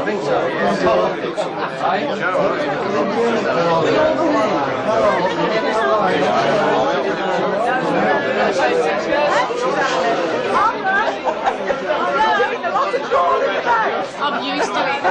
think so, yeah. I'm used to it.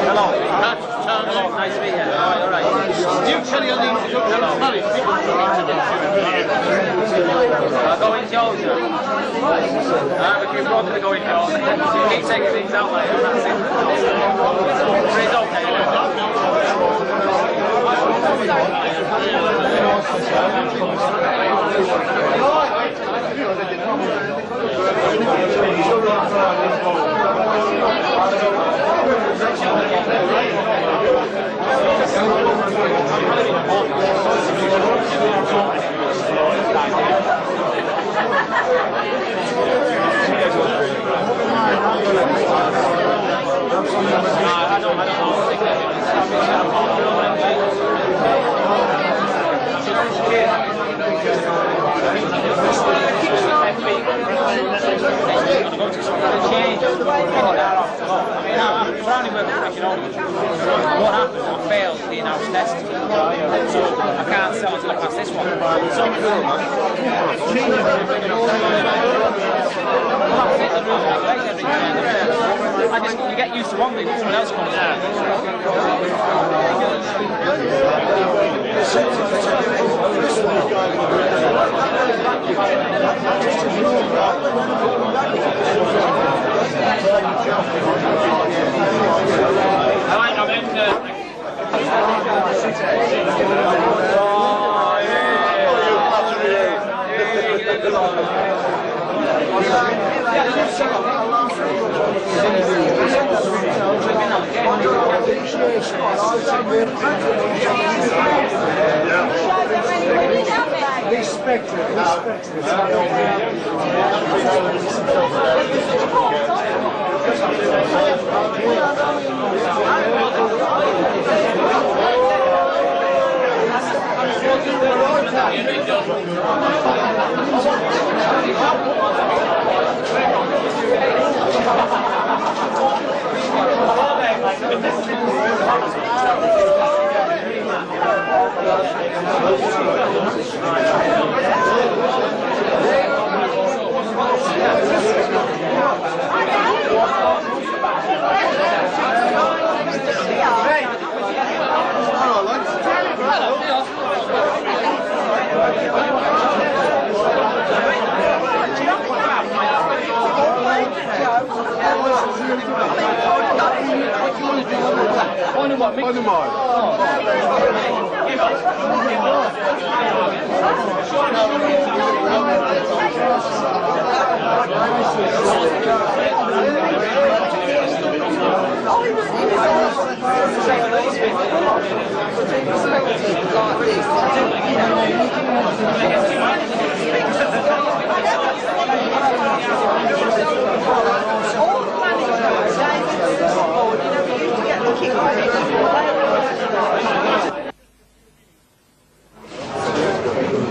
Hello. Nice to meet you. All right. Do you tell your name to go to I'll go in Joe's. If you're going to go in Joe's, you keep taking things out like that. That's it. But it's okay. What happened? I failed the in-house test, so I can't sell until I pass this one. You get used to one thing, someone else comes out. Respect it.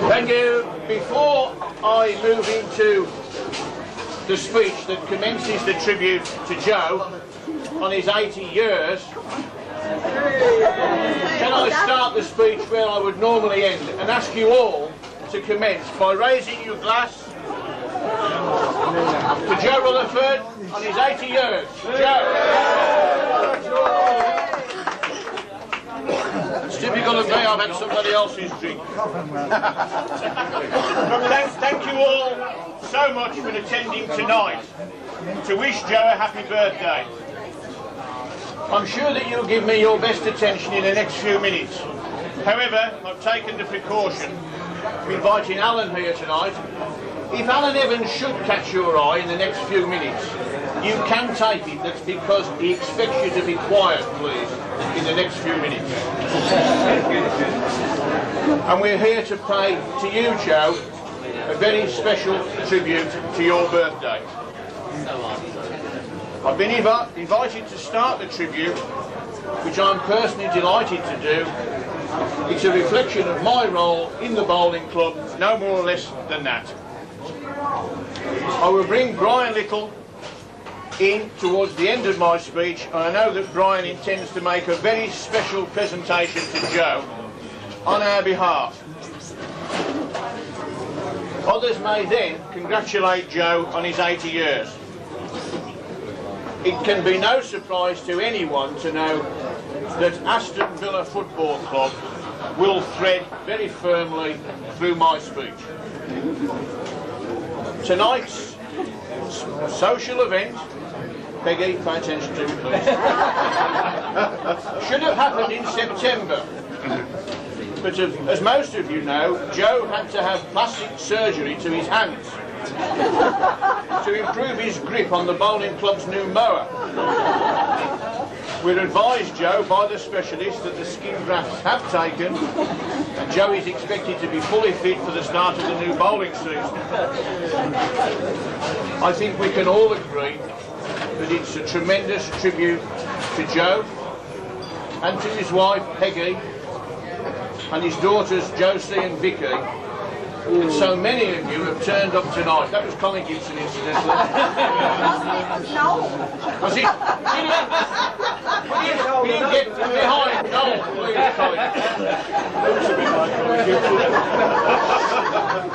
Thank you. Before I move into the speech that commences the tribute to Joe on his 80 years, can I start the speech where I would normally end and ask you all to commence by raising your glass To Joe Rutherford on his 80 years. Joe. It's typical of me, I've had somebody else's drink. Thank you all so much for attending tonight to wish Joe a happy birthday. I'm sure that you'll give me your best attention in the next few minutes. However, I've taken the precaution of inviting Alan here tonight. If Alan Evans should catch your eye in the next few minutes, you can take it that's because he expects you to be quiet, please, in the next few minutes. And we're here to pay to you, Joe, a very special tribute to your birthday. I've been invited to start the tribute, which I'm personally delighted to do. It's a reflection of my role in the bowling club, no more or less than that. I will bring Brian Little in towards the end of my speech, and I know that Brian intends to make a very special presentation to Joe on our behalf. Others may then congratulate Joe on his 80 years. It can be no surprise to anyone to know that Aston Villa Football Club will thread very firmly through my speech. Tonight's social event, Peggy, pay attention to me please, should have happened in September. But as most of you know, Joe had to have plastic surgery to his hands to improve his grip on the bowling club's new mower. We're advised, Joe, by the specialist that the skin grafts have taken and Joe is expected to be fully fit for the start of the new bowling season. I think we can all agree that it's a tremendous tribute to Joe and to his wife Peggy and his daughters Josie and Vicky, and so many of you have turned up tonight. That was Colin Gibson, incidentally. No. Was it? Will you get behind? No, please, Colin.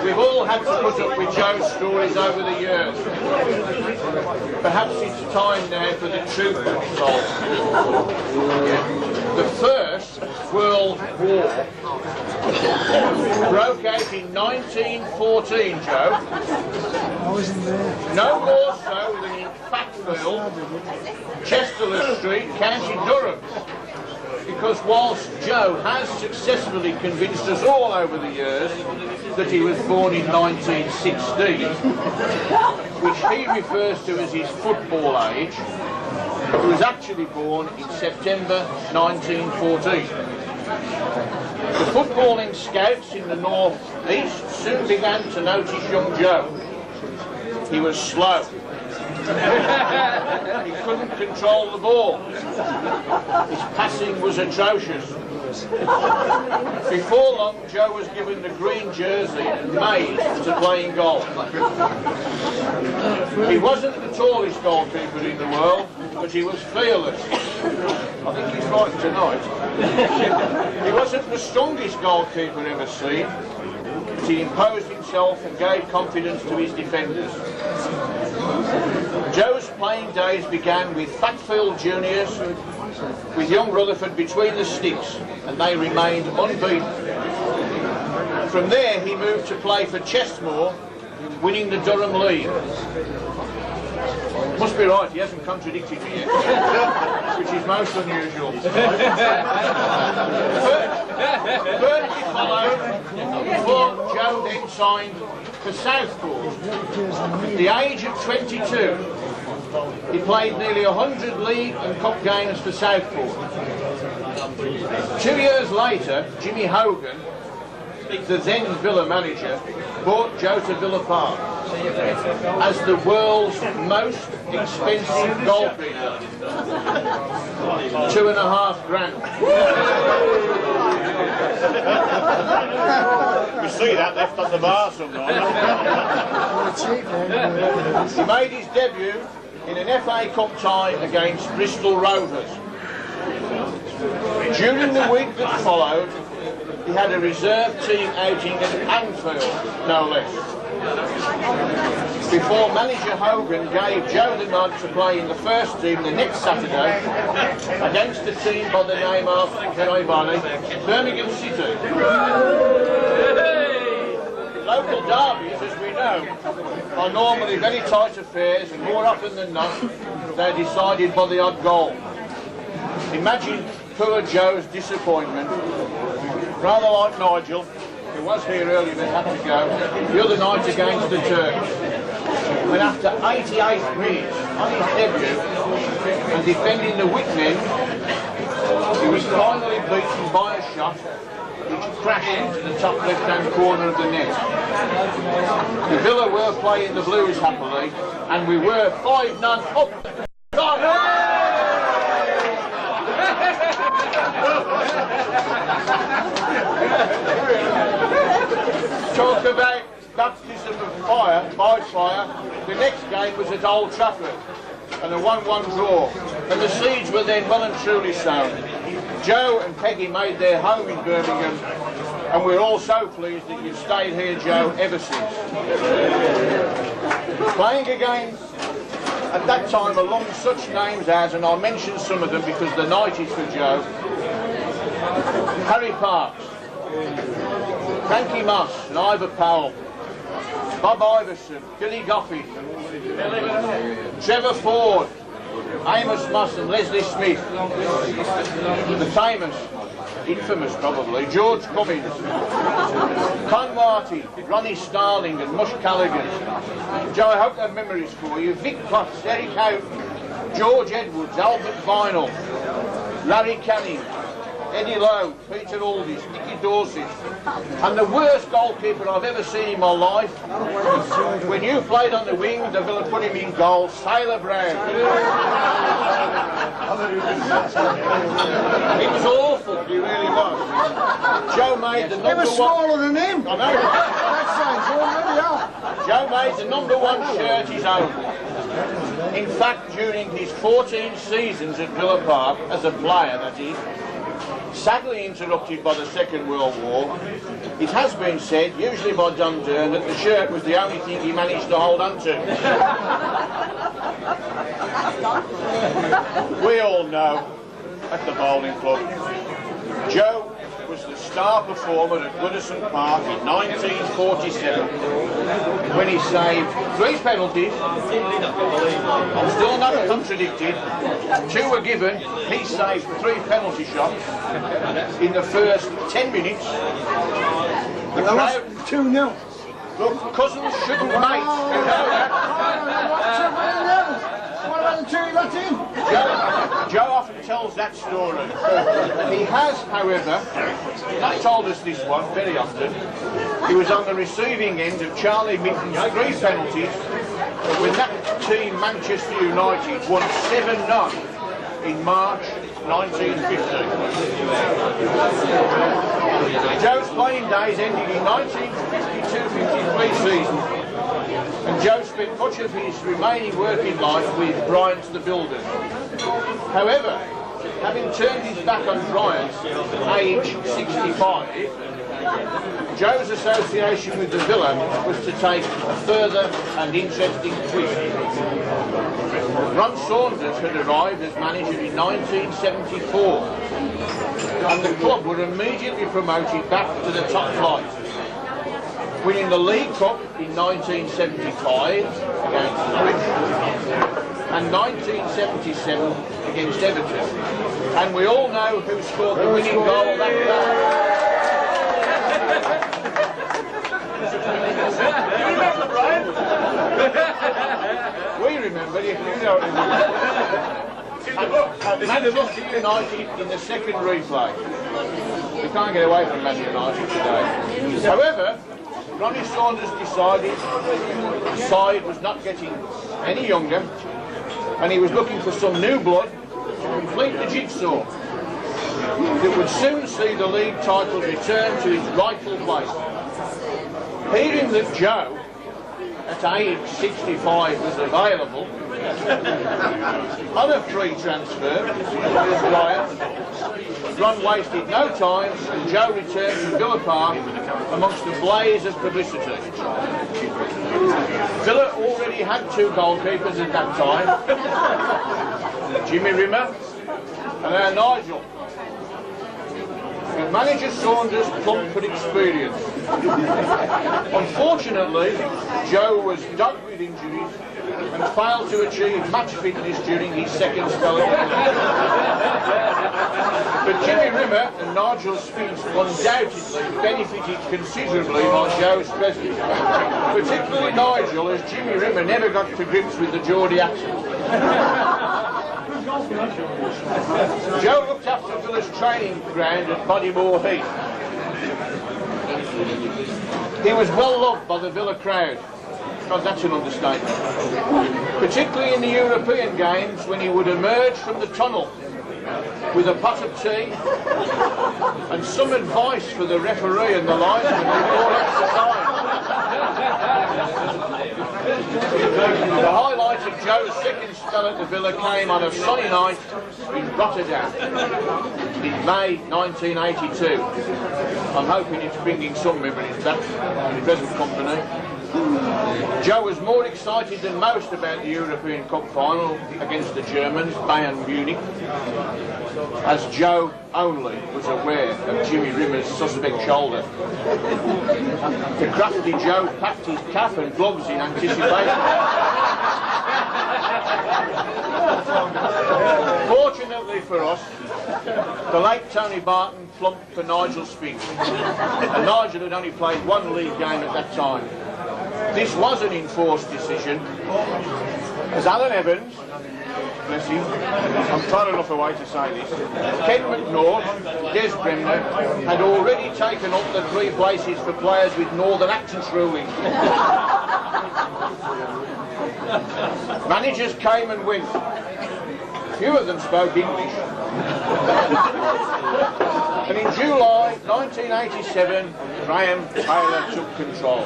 We've all had to put up with Joe's stories over the years. Perhaps it's time now for the truth to be told. The First World War broke out in 1914, Joe. No more so than in Fatfield, Chesterland Street, County Durham. Because whilst Joe has successfully convinced us all over the years that he was born in 1916, which he refers to as his football age, he was actually born in September 1914. The footballing scouts in the north east soon began to notice young Joe. He was slow. He couldn't control the ball. His passing was atrocious. Before long, Joe was given the green jersey and made to play in goal. He wasn't the tallest goalkeeper in the world, but he was fearless. I think he's right tonight. He wasn't the strongest goalkeeper ever seen, but he imposed himself and gave confidence to his defenders. Joe's playing days began with Fatfield Juniors, with young Rutherford between the sticks, and they remained unbeaten. From there he moved to play for Chestmore, winning the Durham League. Must be right, he hasn't contradicted me yet, which is most unusual. Burnley followed before Joe then signed for Southport. At the age of 22, he played nearly 100 league and cup games for Southport. 2 years later, Jimmy Hogan, the then Villa manager, bought Joe to Villa Park as the world's most expensive goalkeeper. $2.5 grand. You see that left on the bar somewhere. He made his debut in an FA Cup tie against Bristol Rovers. During the week that followed, he had a reserve team outing at Anfield, no less. Before manager Hogan gave Joe the nod to play in the first team the next Saturday against a team by the name of, can I Barney, Birmingham City. Local derbies, as we know, are normally very tight affairs, and more often than not, they're decided by the odd goal. Imagine poor Joe's disappointment, rather like Nigel, who was here earlier but had to go, the other night against the Turks, when after 88 minutes on his debut and defending the Whitman, he was finally beaten by a shot which crashed into the top left-hand corner of the net. The Villa were playing the Blues happily, and we were 5-0 up. Talk about baptism of fire, by fire. The next game was at Old Trafford, and a 1-1 draw, and the seeds were then well and truly sown. Joe and Peggy made their home in Birmingham, and we're all so pleased that you've stayed here, Joe, ever since. Playing again at that time along such names as, and I'll mention some of them because the night is for Joe, Harry Parks, Frankie Moss and Ivor Powell, Bob Iverson, Billy Goffey, Trevor Ford, Amos Moss and Leslie Smith, the famous, infamous probably, George Cummins, Con Marty, Ronnie Starling and Mush Callaghan. Joe, I hope they have memories for you. Vic Potts, Eric Houghton, George Edwards, Albert Vinyl, Larry Canning, Eddie Lowe, Peter Aldis, Nicky Dorset, and the worst goalkeeper I've ever seen in my life. When you played on the wing, they will have put him in goal, Sailor Brown. It was awful, he really was. Joe made the number one... They were smaller than him. I know. That sounds already off. Joe made the #1 shirt his own. In fact, during his 14 seasons at Villa Park, as a player that is, sadly interrupted by the Second World War, it has been said, usually by Don Dern, that the shirt was the only thing he managed to hold on to. We all know, at the bowling club, Joe was the star performer at Goodison Park in 1947 when he saved 3 penalties. I'm still not contradicted. 2 were given. He saved 3 penalty shots in the first 10 minutes. The crowd... 2-0. Look, cousins shouldn't mate. You know that. What about the 2 he got in? Joe often tells that story. He has, however, not told us this one very often. He was on the receiving end of Charlie Mitten's 3 penalties when that team, Manchester United, won 7-0 in March 1950. Joe's playing days ended in 1952-53 season, and Joe spent much of his remaining working life with Bryant's the Builders. However, having turned his back on Bryant, age 65, Joe's association with the Villa was to take a further and interesting twist. Ron Saunders had arrived as manager in 1974, and the club were immediately promoted back to the top flight, winning the League Cup in 1975 against Norwich and 1977 against Everton. And we all know who scored the winning goal that day. You remember, Brian? We remember, if you don't remember. Manchester United in the second replay. We can't get away from Man United today. However, Ronnie Saunders decided the side was not getting any younger, and he was looking for some new blood to complete the jigsaw that would soon see the league title return to its rightful place. Hearing that Joe, at age 65, was available, On a free transfer with Graham, Ron wasted no time and Joe returned to Villa Park amongst a blaze of publicity. Villa already had 2 goalkeepers at that time, Jimmy Rimmer and our Nigel. And manager Saunders plumped for experience. Unfortunately, Joe was dogged with injuries and failed to achieve match fitness during his second spell at But Jimmy Rimmer and Nigel Spence undoubtedly benefited considerably by Joe's presence. Particularly Nigel, as Jimmy Rimmer never got to grips with the Geordie accent. Joe looked after Villa's training ground at Bodymore Heath. He was well loved by the Villa crowd. God, that's an understatement. Particularly in the European games when he would emerge from the tunnel with a pot of tea and some advice for the referee and the linesman before extra time. The highlight of Joe's second spell at the Villa came on a sunny night in Rotterdam in May 1982. I'm hoping it's bringing some memories back in the present company. Joe was more excited than most about the European Cup final against the Germans, Bayern Munich, as Joe only was aware of Jimmy Rimmer's suspect shoulder. The crafty Joe packed his cap and gloves in anticipation. Fortunately for us, the late Tony Barton plumped for Nigel Spence, and Nigel had only played 1 league game at that time. This was an enforced decision, as Alan Evans, bless him, I'm far enough away to say this, Ken McNaught, Des Bremner, had already taken up the 3 places for players with Northern accents ruling. Managers came and went. Few of them spoke English. And in July 1987, Graham Taylor took control.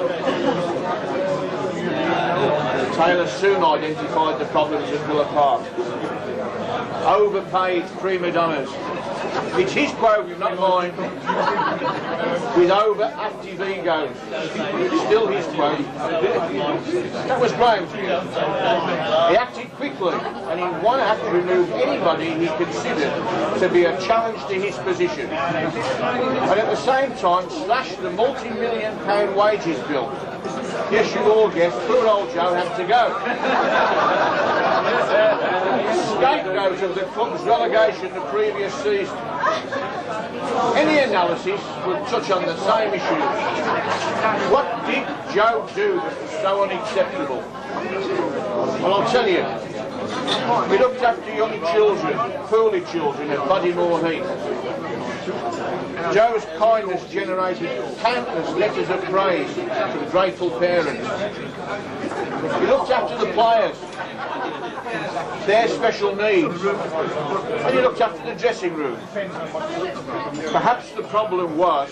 Taylor soon identified the problems at Villa Park. Overpaid prima donnas. It's his quote, not mine. With overactive egos. Still his quote. That was Graham's view. He acted quickly and in one act removed anybody he considered to be a challenge to his position. And at the same time slashed the multi-million-pound wages bill. Yes, you all guessed, poor old Joe had to go. Scapegoat of the club's relegation the previous season. Any analysis would touch on the same issues. What did Joe do that was so unacceptable? Well, I'll tell you. He looked after young children, poorly children at Bodymore Heath. Joe's kindness generated countless letters of praise from grateful parents. He looked after the players, their special needs, and he looked after the dressing room. Perhaps the problem was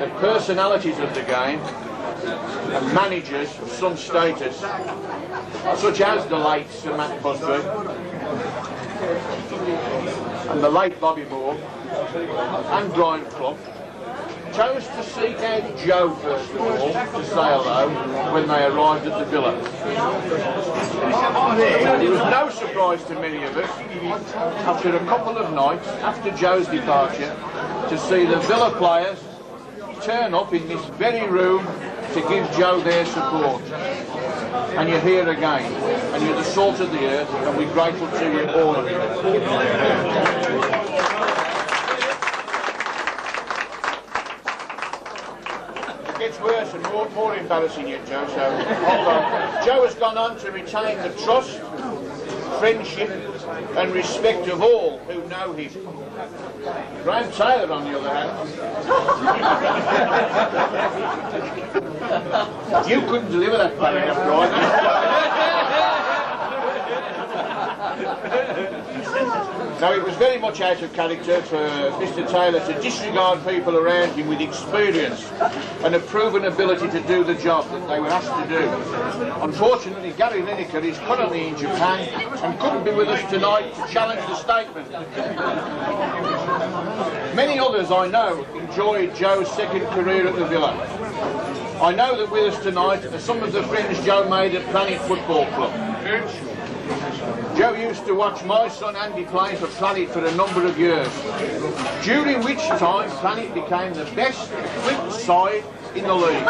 the personalities of the game and managers of some status, such as the late Sir Matt Busby and the late Bobby Moore and Brian Clough, chose to seek out Joe first of all to say hello when they arrived at the Villa. It was no surprise to many of us, after a couple of nights after Joe's departure, to see the Villa players turn up in this very room to give Joe their support. And you're here again, and you're the salt of the earth, and we're grateful to you, all of you. It gets worse and more embarrassing yet, Joe, so hold on. Joe has gone on to retain the trust, friendship and respect of all who know him. Graham Taylor, on the other hand, you couldn't deliver that paragraph, right? Now, it was very much out of character for Mr. Taylor to disregard people around him with experience and a proven ability to do the job that they were asked to do. Unfortunately, Gary Lineker is currently in Japan and couldn't be with us tonight to challenge the statement. Many others I know enjoyed Joe's second career at the Villa. I know that with us tonight are some of the friends Joe made at Planet Football Club. Joe used to watch my son Andy play for Planet for a number of years, during which time Planet became the best equipped side in the league.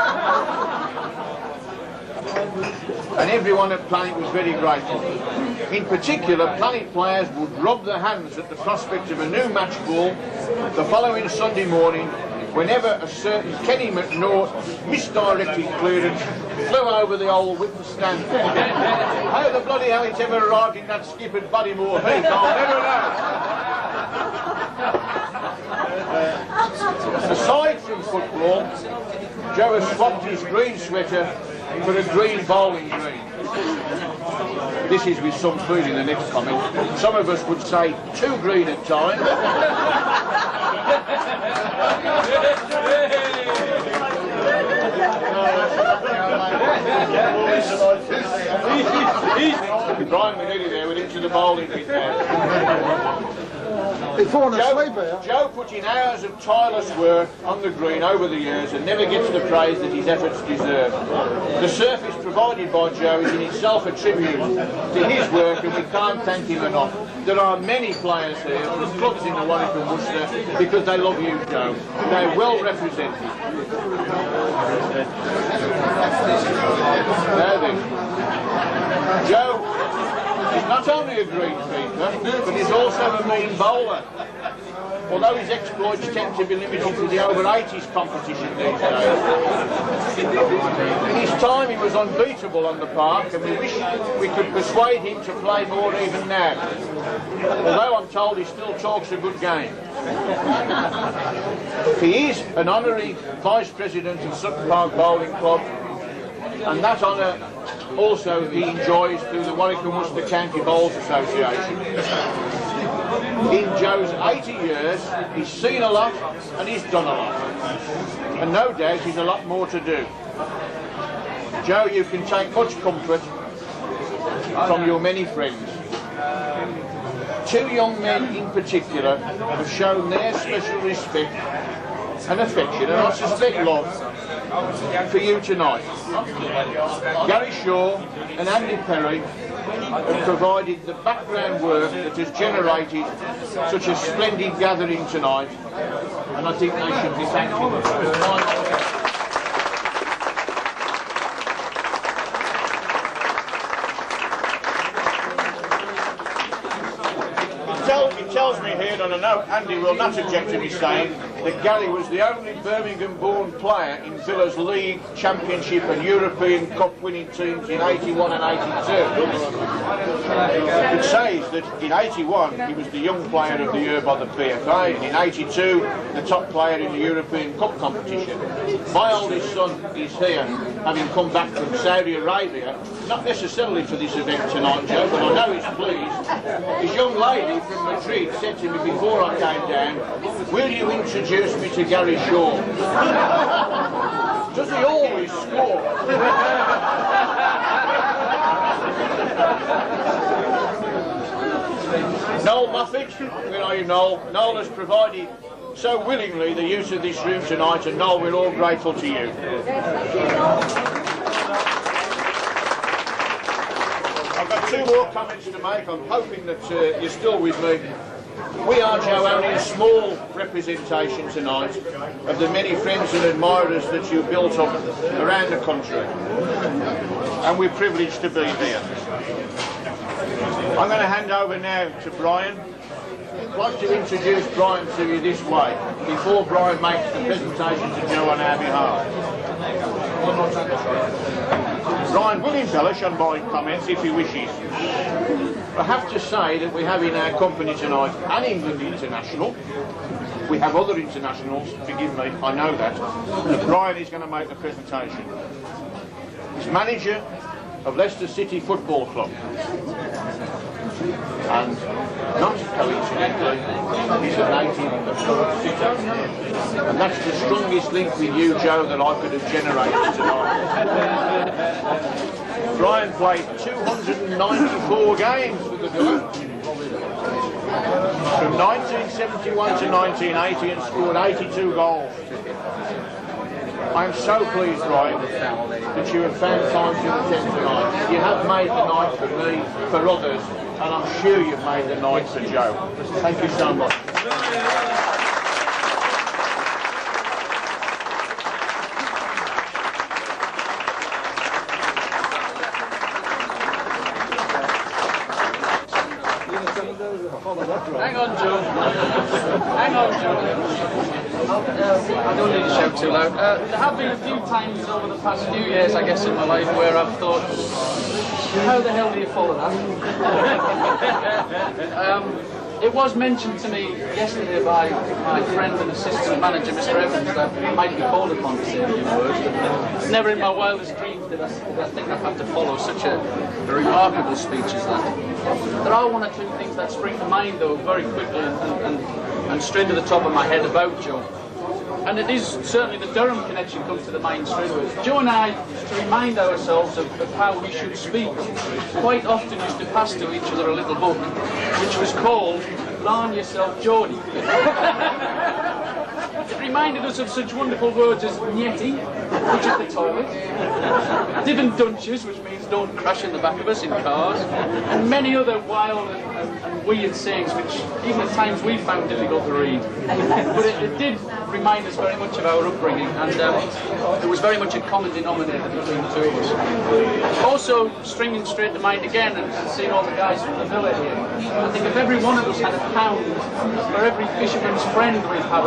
And everyone at Planet was very grateful. In particular, Planet players would rub their hands at the prospect of a new match ball the following Sunday morning, whenever a certain Kenny McNaught misdirected clearance flew over the old Whittle stand. How the bloody hell it ever arrived in that skip at Bodymore Heath, I'll never know. Aside from football, Joe has swapped his green sweater for a green bowling green. This is with some feeling, the next comment. Some of us would say too green at times. Brian Manili there went into the bowling pit there. Joe put in hours of tireless work on the green over the years and never gets the praise that his efforts deserve. The surface provided by Joe is in itself a tribute to his work, and we can't thank him enough. There are many players here from clubs in the Warwick and Worcester because they love you, Joe. They're well represented. There then. Joe is not only a greenkeeper, but he's also a mean bowler. Although his exploits tend to be limited to the over-80s competition these days. In his time he was unbeatable on the park, and we wish we could persuade him to play more even now. Although I'm told he still talks a good game. He is an honorary Vice President of Sutton Park Bowling Club, and that honour also he enjoys through the Warwick and Worcester County Bowls Association. In Joe's 80 years, he's seen a lot and he's done a lot. And no doubt he's a lot more to do. Joe, you can take much comfort from your many friends. Two young men in particular have shown their special respect and affection, and I suspect love, for you tonight. Gary Shaw and Andy Perry have provided the background work that has generated such a splendid gathering tonight, and I think they should be thanked. It tells me here, and I know Andy will not object to me saying, that Gary was the only Birmingham-born player in Villa's League, Championship and European Cup winning teams in 81 and 82. It says that in 81 he was the Young Player of the Year by the PFA, and in 82 the top player in the European Cup competition. My oldest son is here, having come back from Saudi Arabia, not necessarily for this event tonight, Joe, but I know he's pleased. His young lady from Madrid said to me before I came down, "Will you introduce me to Gary Shaw?" Does he always score? Noel Moffat, where are you, Noel? Noel has provided so willingly the use of this room tonight, and Noel, we're all grateful to you. I've got two more comments to make. I'm hoping that you're still with me. We are, Joe, only a small representation tonight of the many friends and admirers that you've built up around the country, and we're privileged to be here. I'm going to hand over now to Brian. I'd like to introduce Brian to you this way, before Brian makes the presentation to Joe on our behalf. Brian will embellish on my comments if he wishes. I have to say that we have in our company tonight an England international. We have other internationals, forgive me, I know that. But Brian is going to make the presentation. He's manager of Leicester City Football Club. And not coincidentally, he's a native of Sutton. And that's the strongest link with you, Joe, that I could have generated tonight. Brian played 294 games with the Durham from 1971 to 1980 and scored 82 goals. I'm so pleased, Brian, that you have found time to attend tonight. You have made the night for me, for others, and I'm sure you've made the night for Joe. Thank you so much. Hang on, Joe. Hang on, Joe. I don't need to shout too loud. There have been a few times over the past few years, I guess, in my life where I've thought, how the hell do you follow that? It was mentioned to me yesterday by my friend and assistant manager, Mr. Evans, that I might be called upon to say a few words. Never in my wildest dreams did I think I'd have to follow such a remarkable speech as that. There are one or two things that spring to mind, though, very quickly and straight to the top of my head about Joe. And it is certainly the Durham connection comes to the mind straight away. Joe and I, to remind ourselves of how we should speak, quite often used to pass to each other a little book, which was called Larn Yourself Geordie. It reminded us of such wonderful words as Nietty, which is the toilet, Div and Dunches, which means don't crash in the back of us in cars, and many other wild and weird sayings which even at times we found difficult to read. But it did remind us very much of our upbringing, and there was very much a common denominator between the two of us. Also, stringing straight to mind again and seeing all the guys from the villa here, I think if every one of us had a pound for every fisherman's friend we've had,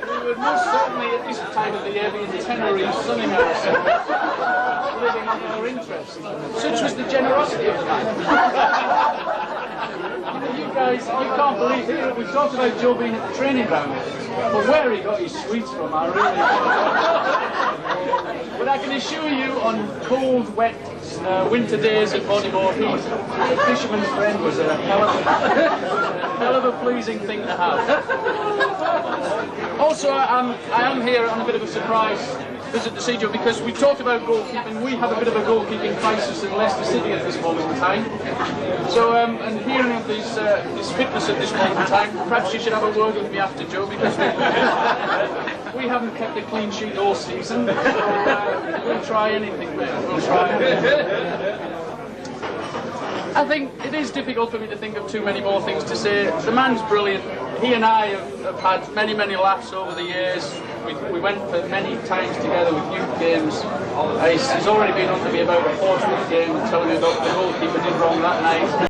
we would most certainly at this time of the year be in Tenerife sunning ourselves, living on our interest. Such was the generosity of the man. You guys, you can't believe it. We talked about Joe being at the training ground, but where he got his sweets from, I really don't. But I can assure you, on cold, wet winter days at Bodymore Heath, the fisherman's friend was a hell of a pleasing thing to have. Also, I am here on a bit of a surprise visit to see Joe, because we talked about goalkeeping. We have a bit of a goalkeeping crisis in Leicester City at this moment in time. So, and hearing of his fitness at this moment in time, perhaps you should have a word with me after, Joe, because we haven't kept a clean sheet all season. So, we'll try anything, mate. We'll try anything. I think it is difficult for me to think of too many more things to say. The man's brilliant. He and I have had many, many laughs over the years. We went for many times together with youth games. He's already been on to me about a Portsmouth game and telling me about the goalkeeper did wrong that night.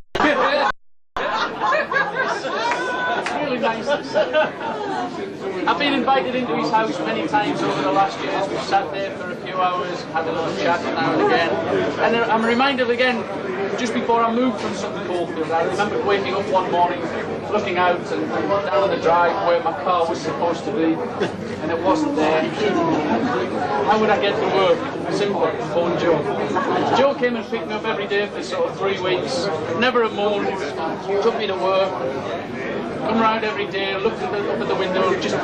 It's really nice to see. I've been invited into his house many times over the last years. We've sat there for a few hours, had a little chat now and again. And I'm reminded again, just before I moved from Sutton Coldfield, I remember waking up one morning, looking out and down the drive where my car was supposed to be, and it wasn't there. How would I get to work? Simple, phone Joe. Joe came and picked me up every day for sort of 3 weeks, never a moan, took me to work. Come round every day, looked up at the window, just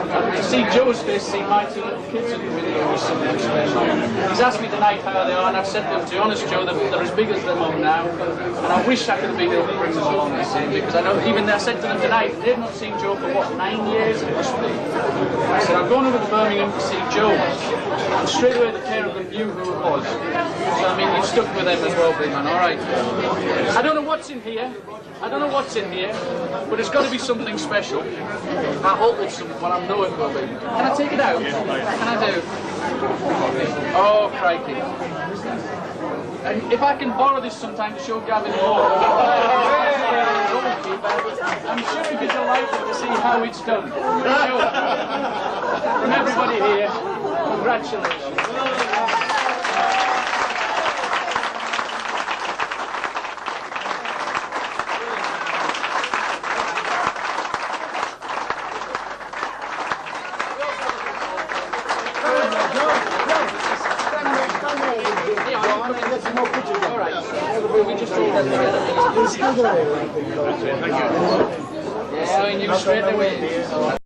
see Joe's face, see my two little kids in the window was something special. He's asked me tonight how they are, and I've said to them, to be honest, Joe, they're as big as their mum now, and I wish I could have been able to bring them along to see, because I know, even I said to them tonight, they've not seen Joe for what, 9 years it must be. I said, I'm going over to Birmingham to see Joe, and straight away the pair of them knew who it was. So I mean, you stuck with them as well, big man, alright. I don't know what's in here, but it's got to be something special. I hope it's something, well, I know it will be. Can I take it out? Can I do? Oh, crikey. And if I can borrow this sometime to show Gavin Moore, I'm sure he'd be delighted to see how it's done. So, from everybody here, congratulations. Yeah, I knew straight away.